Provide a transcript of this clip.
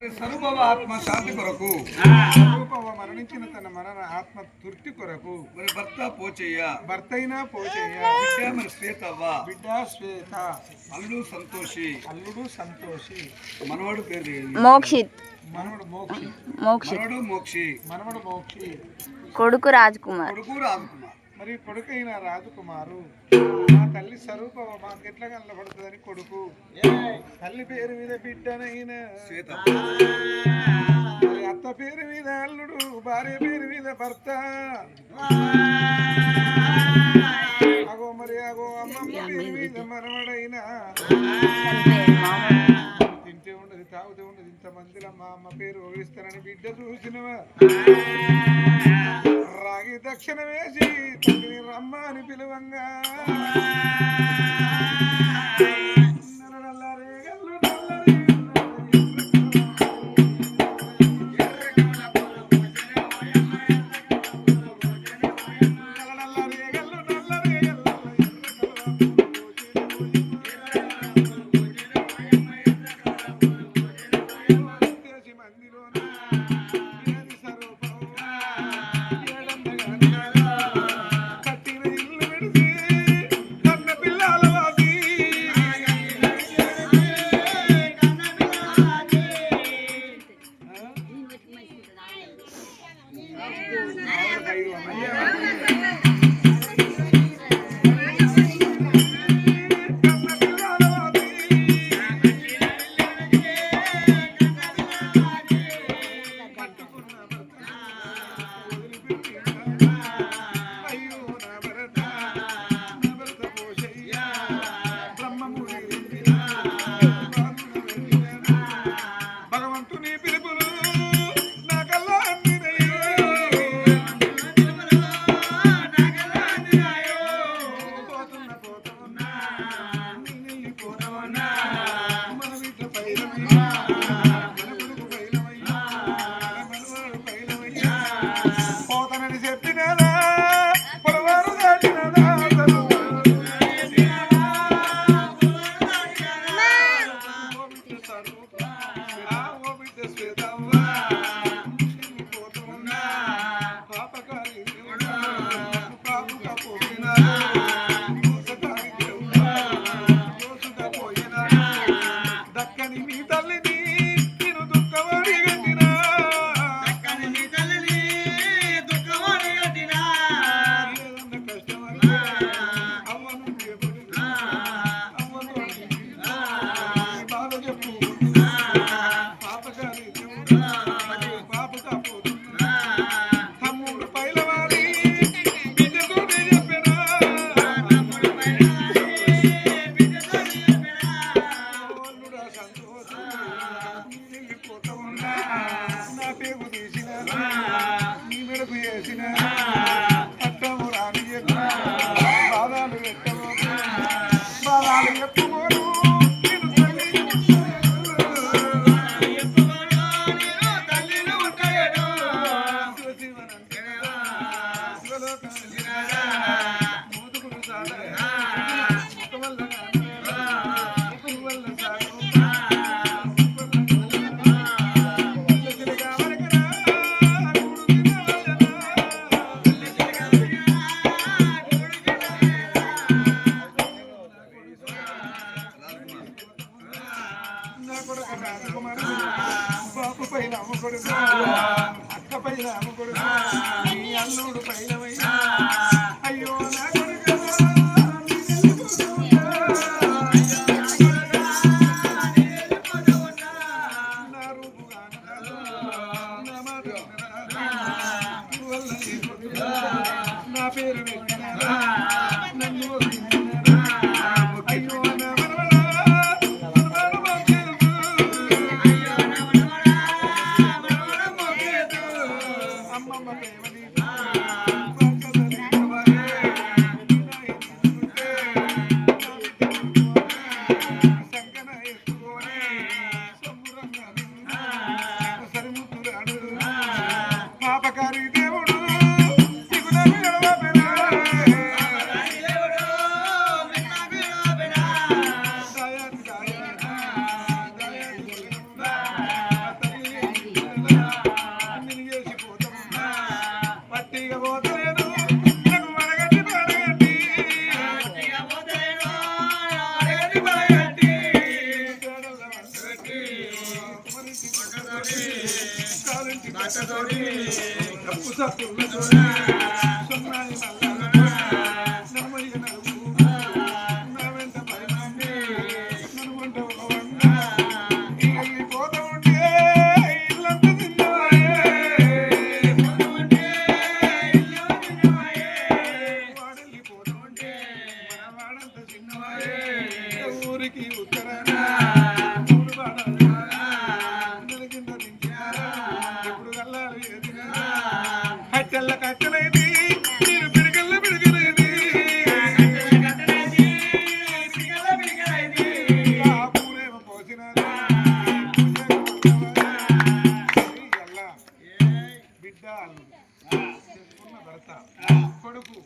సరుభవ ఆత్మ శాంతి కొరకు మరణించిన తన మరణ ఆత్మ తృప్తి కొరకు మరి భర్త పోచయ్య భర్త అయినా పోచయ్య బిడ్డ మరి శ్వేతవ్వ బిడ్డ శ్వేత అల్లుడు సంతోషి మనవడు పేరు మోక్షిత్ మనవడు మోక్షి కొడుకు రాజకుమార్ మరి కొడుకైన రాజకుమారు మా తల్లి స్వరూప మాకు ఎట్లా కనపడుతుందని కొడుకు తల్లి పేరు మీద బిడ్డనైనా అత్త పేరు మీద అల్లుడు భార్య పేరు మీద భర్త అగో అమ్మమ్మ పేరు మీద మనవడైనా తింటే ఉండదు తాగుతూ ఉండదు ఇంతమందిలో మా అమ్మ పేరు ఓగిస్తానని బిడ్డ చూసినవా రాగి దక్షిణ వేసి తండ్రిని రమ్మ అని పిలువంగా బాపు పైన అమ్ముకొడు అక్క పైన అమ్ముకొడు అల్లుడు పైన అయ్యో నా కొడుకు నా రూపుగా నా పేరు నన్ను అయ్యో పాపకారి దేవుడు తప్పు సత్తులతోనే సొమ్మాయి మల్లాలతో నమ్మయ్య నలుగు నా వెంట పరిమాణి నన్ను వంట వంట వెళ్ళిపోతూ ఉంటే ఇల్లంతా తిన్నవాయే వాడెళ్ళిపోతూ ఉంటే మన వాడంత చిన్నవాయే ఊరికి ఉత్తరాన మూడు వాడాలి కింద దించారా ఇప్పుడు గల్లాలు ఎదిగా కట్టెల్ల కట్టెలైంది నేను పిడిగల్ల పిడిగలైంది పూరేమో పోసినది బిడ్డ అల్లుడు చేసుకున్న భర్త కొడుకు